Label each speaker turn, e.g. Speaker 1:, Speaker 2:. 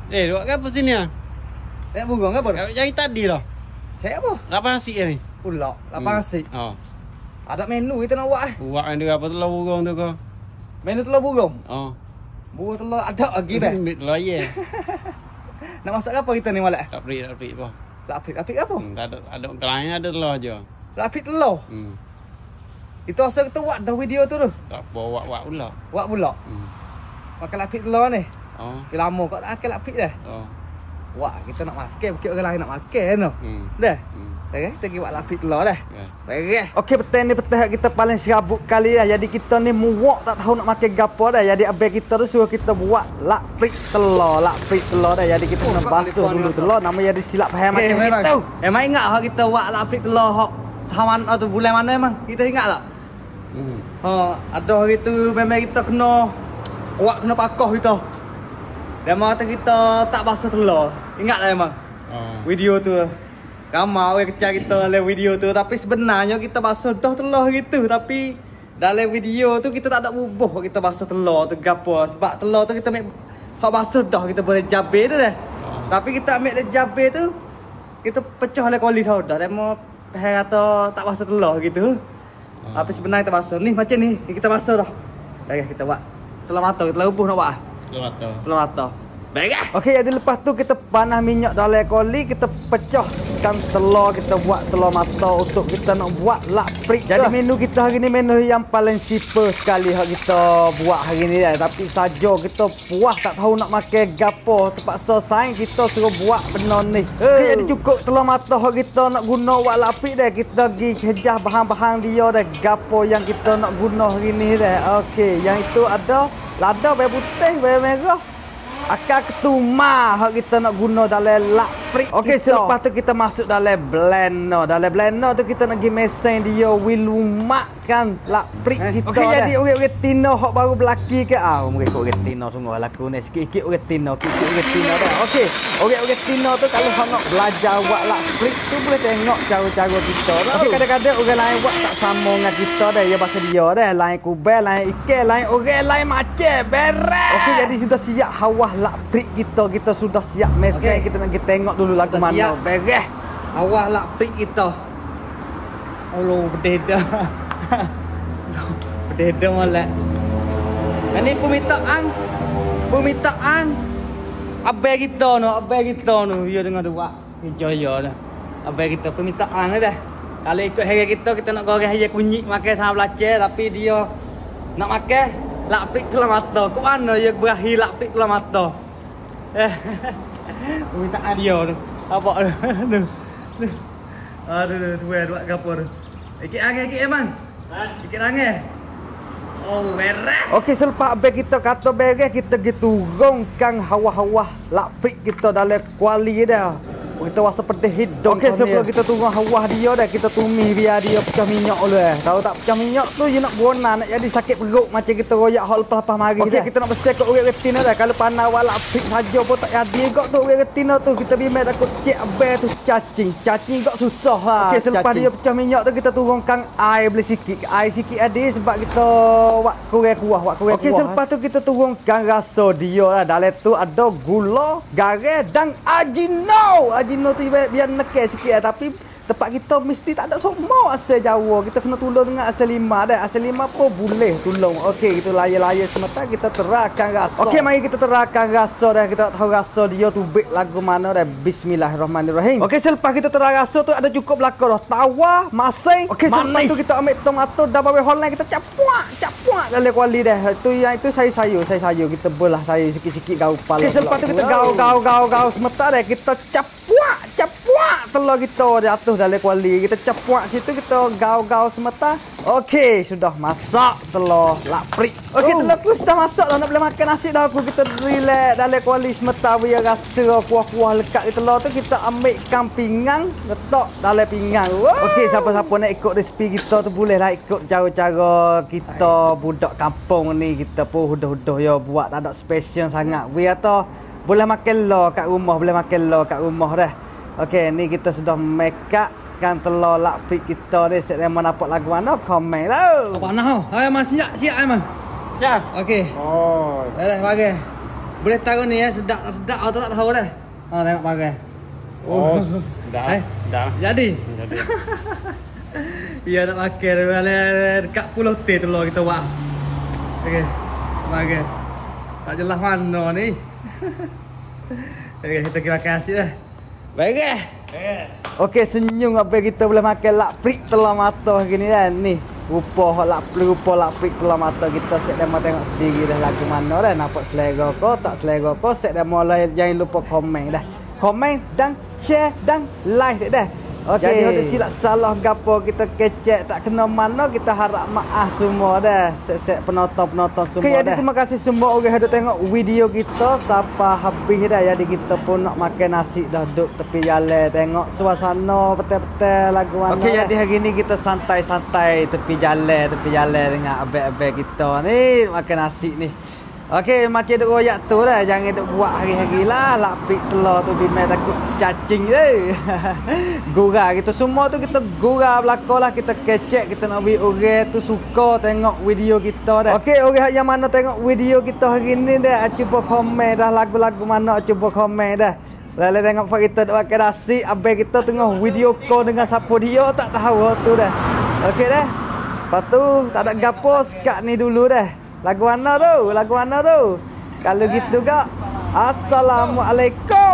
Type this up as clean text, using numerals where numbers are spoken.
Speaker 1: Buat apa sini ah?
Speaker 2: Tak burung apa?
Speaker 1: Cari tadi lah.
Speaker 2: Cari apa?
Speaker 1: Lapar nasi ni.
Speaker 2: Pulak, lapar nasi.
Speaker 1: Oh.
Speaker 2: Ada menu kita nak buat
Speaker 1: Buat ada apa telur burung tu kau?
Speaker 2: Menu telur burung.
Speaker 1: Oh.
Speaker 2: Burung telur ada lagi dah.
Speaker 1: Ambil telur ye.
Speaker 2: Nak masak apa kita ni malak?
Speaker 1: Tak perik apa.
Speaker 2: Lapik apa?
Speaker 1: Ada lain ada telur aja.
Speaker 2: Lapik telur. Itu asal kita buat dah video tu tu.
Speaker 1: Tak apa buat pula.
Speaker 2: Buat pula. Makan lapik telur ni.
Speaker 1: Oh.
Speaker 2: Pi lama kau tak makan lapik dah.
Speaker 1: Oh.
Speaker 2: Wah, kita nak makan, bukit orang lain nak makan tu. Dah. Okey, kita pergi buat lapik telur dah. Beres. Okey, petang ni petang kita paling serabut kali dah. Jadi kita ni muak tak tahu nak makan gapo dah. Jadi abang kita tu suruh kita buat lapik telur dah. Jadi kita nak basuh dulu telur, nama jadi silap faham macam gitu. Emang ingat hak kita buat lapik telur hak tahun atau bulan mana emang? Kita ingat tak? Ada hari tu memang kita kena pakoh kita. Dan mata kita tak basuh telur. Ingat tak emang? Video tu. Ramai orang kecil kita dalam video tu. Tapi sebenarnya kita basuh dah telur gitu. Tapi dalam video tu kita tak ada bubuh kita basuh telur tu gapo. Sebab telur tu kita ambil hak basuh dah kita boleh jabir tu dah. Tapi kita ambil dia jabir tu kita pecah oleh kuali saudah. Dan mau kata tak basuh telur gitu. Tapi sebenarnya kita basuh. Ni macam ni. Kita basuh dah. Baik kita buat telur mata. Telur bubuh nak buat ah? Telur mata. Baiklah. Okey, jadi lepas tu kita panas minyak dalam kuali, kita pecahkan telur, kita buat telur mata untuk kita nak buat laprik. Jadi menu kita hari ni menu yang paling simple sekali yang kita buat hari ni dah. Tapi saja kita puas tak tahu nak makan gapo, terpaksa saing kita suruh buat benda ni. Okey, jadi cukup telur mata yang kita nak guna buat laprik dah. Kita pergi kejah bahan-bahan dia dah. Gapo yang kita nak guna hari ni dah. Okey, yang itu ada lada, bayam putih, bayam merah. Akar ketumah hak kita nak guna dalam laprik. Okey, selepas tu kita masuk dalam blender. Dalam blender tu kita nak pergi mesin dia wilumakkan laprik kita. Okey, jadi orang tino hak baru berlaki ke mereka orang tino sungguh laku ni sikit-sikit orang tino, sikit-sikit tino dah. Okey, orang tino tu kalau hak nak belajar buat laprik tu boleh tengok cara-cara kita. Okey, kadang-kadang orang lain buat tak sama dengan kita dah. Ya bahasa dia dah, lain kubel, lain ikan, lain orang lain macam beres. Okey, jadi sudah siap hawah laprik kita sudah siap mesin. Kita nak pergi tengok dulu lagu mana beres awal laprik kita. Allah berdeda. Berdeda molek. Ini permintaan abang kita no dia dengan buat kerja dah. Abang kita permintaan dah. Kalau ikut harga kita nak goreng harga kunyit makan sama belacan, tapi dia nak makan laprik telur mata. Kau mana dia berakhir laprik telur mata? Permintaan dia tu. Apa tu? Aduh, tuan buat gapo tu. Ikit angin emang. Ikit angin. Oh, beres. Okey, selepas abang kita kata beres, kita pergi turunkan hawa-hawa laprik kita dalam kuali dah. Kita rasa pedih hidung. Okey, sebelum kita turun hawa dia dah, kita tumis biar dia pecah minyak dulu. Tahu tak pecah minyak tu dia nak berona, nak jadi sakit perut macam kita royak hal lepas-lepas mari. Okey, kita nak bersih kat orang retina dah. Kalau panas wala laprik saja pun tak jadi kok tu orang retina tu. Kita bimbang takut cek abang tu cacing kok susah lah. Okey, selepas dia pecah minyak tu kita turunkan air beli sikit. Air sikit ada sebab kita buat kurang kuah, Okey, selepas tu kita turunkan rasa dia lah. Dalam tu ada gula, garam dan ajino. Ajino tu biar nekek sikit lah. Tapi tempat kita mesti tak ada semua asal Jawa. Kita kena tolong dengan asal lima dah. Asal lima pun boleh tolong. Okey, kita layar-layar semata kita terangkan rasa. Okey, mari kita terangkan rasa dah. Kita tahu rasa dia tu baik lagu mana dah. Bismillahirrahmanirrahim. Okey, selepas kita terang rasa tu ada cukup belakang dah. Tawa, masing. Okey, selepas tu kita ambil tomato dan bawang holland kita capuak dalam kuali dah. Itu sayur. Kita belah sayur sikit-sikit gaul pala. Okey, selepas tu kita gaul semata dah. Kita capuak telur kita di atas dalam kuali. Kita capuak situ, kita gaul semata. Okey, sudah masak telur laprik. Okey, telur aku sudah masak dah, nak boleh makan nasi dah aku. Kita relax dalam kuali semata biar rasa kuah-kuah lekat di telur tu. Kita ambilkan pinggang, letak dalam pinggang. Okey, siapa-siapa nak ikut resipi kita tu bolehlah ikut cara-cara kita budak kampung ni. Kita pun hudah-hudah ya buat, tak ada special sangat. Biar tu boleh makan lo kat rumah dah. Okey, ni kita sudah make up kan telur laprik kita ni. Set lemon dapat lagu mana komen tau. Apa nah? Hai mas siap mas. Siap. Okey. Oh. Dah bagi. Boleh tahu ni ya, sedap tak sedap atau tak tahu dah. Ha, tengok pakai.
Speaker 1: Oh, dah. Dah.
Speaker 2: Jadi.
Speaker 1: Jadi.
Speaker 2: Ya nak pakai dekat Pulau T telur kita buat. Okey. Pakai. Tak jelas mana ni. Okey, kita kira kasih dah. Baiklah. Okey, senyum apa kita boleh makan laprik telur mata gini kan. Ni, rupa laprik telur mata kita set demo tengok sendiri dah lagu mana dah. Nampak selera ke, tak selera ke, set demo lah jangan lupa komen dah. Komen dan share dan like dah. Okey. Jadi ada silap salah gapo kita kecek tak kena mana kita harap maaf semua dah. Set penonton-penonton semua. Okey, jadi terima kasih semua orang yang tengok video kita sampai habis dah. Jadi kita pun nak makan nasi dah duduk tepi jalan tengok suasana betul-betul lagu mana. Okey, jadi hari ni kita santai-santai tepi jalan dengan abang-abang kita ni makan nasi ni. Okey, macam duk royak tu dah. Jangan duk buat hari-hari lah. Lapik telur tu bimai takut cacing je. Gurau kita semua tu kita gurau belakang lah. Kita kecek, kita nak beri orang tu suka tengok video kita dah. Okey, orang yang mana tengok video kita hari ni dah, cuba komen dah lagu-lagu mana, cuba komen dah. Lalu tengok pak kita duk pakai nasi, abang kita tengah video call dengan siapa dia tak tahu tu dah. Okey dah. Lepas tu tak ada gapo, sekat ni dulu dah. Lagu mana tu? Kalau gitu gak. Assalamualaikum.